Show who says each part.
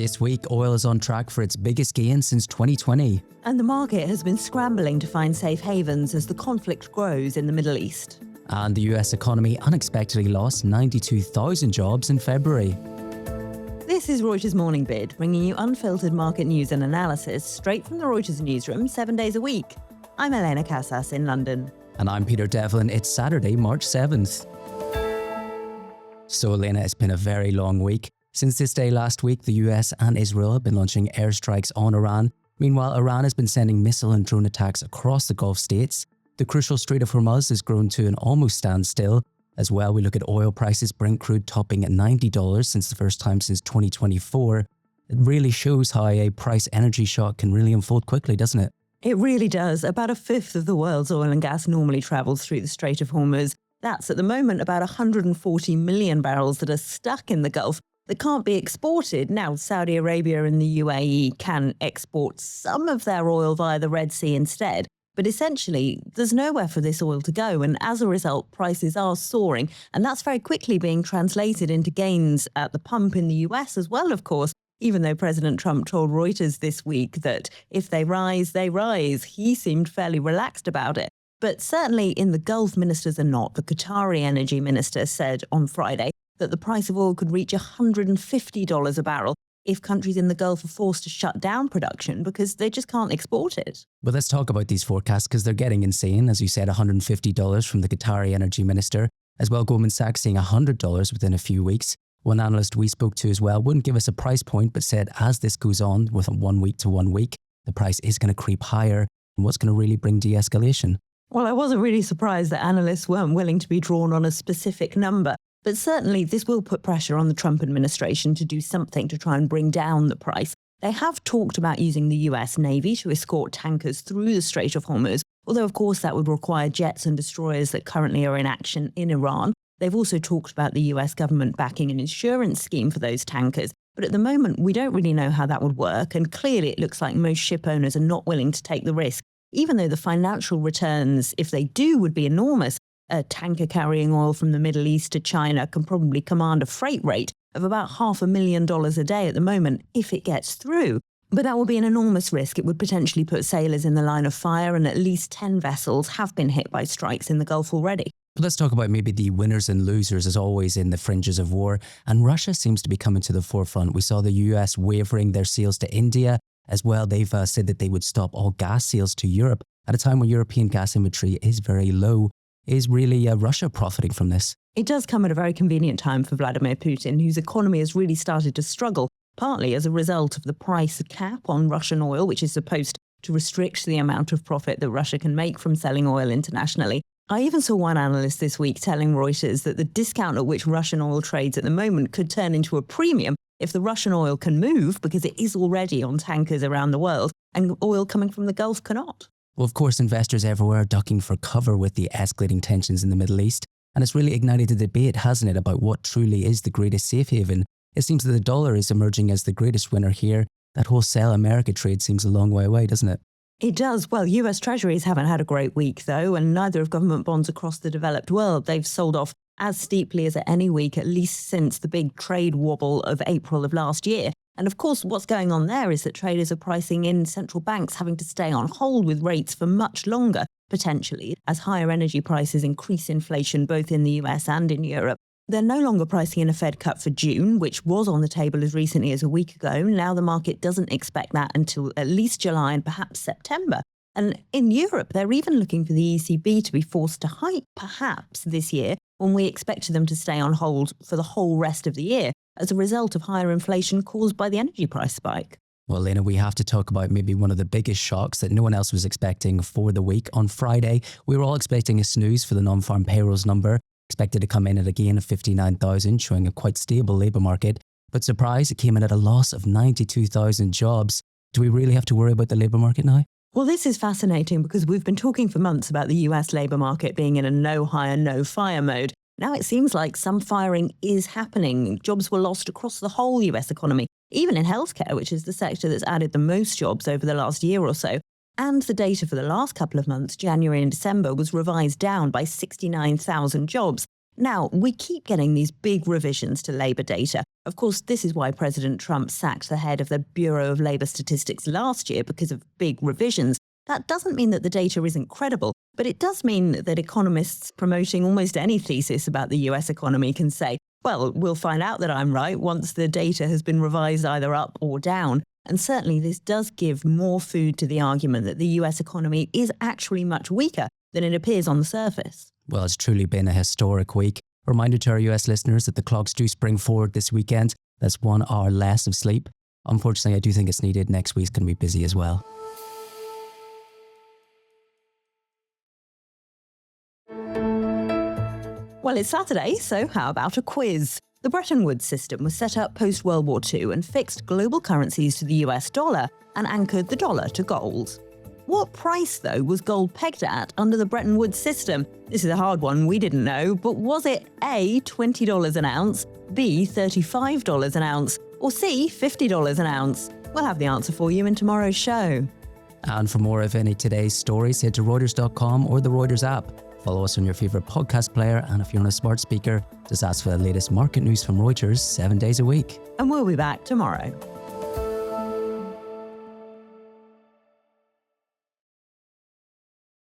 Speaker 1: This week, oil is on track for its biggest gain since 2020.
Speaker 2: And the market has been scrambling to find safe havens as the conflict grows in the Middle East.
Speaker 1: And the US economy unexpectedly lost 92,000 jobs in February.
Speaker 2: This is Reuters Morning Bid, bringing you unfiltered market news and analysis straight from the Reuters newsroom 7 days a week. I'm Elena Casas in London.
Speaker 1: And I'm Peter Devlin. It's Saturday, March 7th. So Elena, it's been a very long week. Since this day last week, the US and Israel have been launching airstrikes on Iran. Meanwhile, Iran has been sending missile and drone attacks across the Gulf states. The crucial Strait of Hormuz has grown to an almost standstill. As well, we look at oil prices, Brent crude topping at $90 since the first time since 2024. It really shows how a price energy shock can really unfold quickly, doesn't it?
Speaker 2: It really does. About a fifth of the world's oil and gas normally travels through the Strait of Hormuz. That's at the moment about 140 million barrels that are stuck in the Gulf that can't be exported. Now, Saudi Arabia and the UAE can export some of their oil via the Red Sea instead. But essentially, there's nowhere for this oil to go. And as a result, prices are soaring. And that's very quickly being translated into gains at the pump in the US as well, of course. Even though President Trump told Reuters this week that if they rise, they rise. He seemed fairly relaxed about it. But certainly in the Gulf, ministers are not. The Qatari energy minister said on Friday that the price of oil could reach $150 a barrel if countries in the Gulf are forced to shut down production because they just can't export it.
Speaker 1: But let's talk about these forecasts because they're getting insane. As you said, $150 from the Qatari energy minister. As well, Goldman Sachs saying $100 within a few weeks. One analyst we spoke to as well wouldn't give us a price point, but said as this goes on with 1 week to 1 week, the price is going to creep higher. And what's going to really bring de-escalation?
Speaker 2: Well, I wasn't really surprised that analysts weren't willing to be drawn on a specific number. But certainly this will put pressure on the Trump administration to do something to try and bring down the price. They have talked about using the US Navy to escort tankers through the Strait of Hormuz, although of course that would require jets and destroyers that currently are in action in Iran. They've also talked about the US government backing an insurance scheme for those tankers. But at the moment, we don't really know how that would work. And clearly it looks like most ship owners are not willing to take the risk, even though the financial returns, if they do, would be enormous. A tanker carrying oil from the Middle East to China can probably command a freight rate of about $500,000 a day at the moment if it gets through. But that would be an enormous risk. It would potentially put sailors in the line of fire, and at least 10 vessels have been hit by strikes in the Gulf already.
Speaker 1: But let's talk about maybe the winners and losers, as always, in the fringes of war. And Russia seems to be coming to the forefront. We saw the US wavering their sales to India. As well, they've said that they would stop all gas sales to Europe at a time when European gas inventory is very low. Is really Russia profiting from this?
Speaker 2: It does come at a very convenient time for Vladimir Putin, whose economy has really started to struggle, partly as a result of the price cap on Russian oil, which is supposed to restrict the amount of profit that Russia can make from selling oil internationally. I even saw one analyst this week telling Reuters that the discount at which Russian oil trades at the moment could turn into a premium if the Russian oil can move, because it is already on tankers around the world, and oil coming from the Gulf cannot.
Speaker 1: Well, of course, investors everywhere are ducking for cover with the escalating tensions in the Middle East. And it's really ignited a debate, hasn't it, about what truly is the greatest safe haven. It seems that the dollar is emerging as the greatest winner here. That whole sell America trade seems a long way away, doesn't it?
Speaker 2: It does. Well, US Treasuries haven't had a great week, though, and neither have government bonds across the developed world. They've sold off as steeply as at any week, at least since the big trade wobble of April of last year. And of course, what's going on there is that traders are pricing in central banks having to stay on hold with rates for much longer, potentially, as higher energy prices increase inflation both in the US and in Europe. They're no longer pricing in a Fed cut for June, which was on the table as recently as a week ago. Now the market doesn't expect that until at least July and perhaps September. And in Europe, they're even looking for the ECB to be forced to hike perhaps this year, when we expected them to stay on hold for the whole rest of the year as a result of higher inflation caused by the energy price spike.
Speaker 1: Well, Lena, we have to talk about maybe one of the biggest shocks that no one else was expecting for the week. On Friday, we were all expecting a snooze for the non-farm payrolls number, expected to come in at a gain of 59,000, showing a quite stable labour market. But surprise, it came in at a loss of 92,000 jobs. Do we really have to worry about the labour market now?
Speaker 2: Well, this is fascinating because we've been talking for months about the US labour market being in a no hire, no fire mode. Now it seems like some firing is happening. Jobs were lost across the whole US economy, even in healthcare, which is the sector that's added the most jobs over the last year or so. And the data for the last couple of months, January and December, was revised down by 69,000 jobs. Now, we keep getting these big revisions to labour data. Of course, this is why President Trump sacked the head of the Bureau of Labour Statistics last year, because of big revisions. That doesn't mean that the data isn't credible, but it does mean that economists promoting almost any thesis about the US economy can say, well, we'll find out that I'm right once the data has been revised either up or down. And certainly this does give more food to the argument that the US economy is actually much weaker than it appears on the surface.
Speaker 1: Well, it's truly been a historic week. Reminder to our US listeners that the clocks do spring forward this weekend. That's 1 hour less of sleep. Unfortunately, I do think it's needed. Next week's going to be busy as well.
Speaker 2: Well, it's Saturday, so how about a quiz? The Bretton Woods system was set up post-World War II and fixed global currencies to the US dollar and anchored the dollar to gold. What price, though, was gold pegged at under the Bretton Woods system? This is a hard one, we didn't know, but was it A, $20 an ounce, B, $35 an ounce, or C, $50 an ounce? We'll have the answer for you in tomorrow's show.
Speaker 1: And for more of any today's stories, head to Reuters.com or the Reuters app. Follow us on your favourite podcast player, and if you're on a smart speaker, just ask for the latest market news from Reuters 7 days a week.
Speaker 2: And we'll be back tomorrow.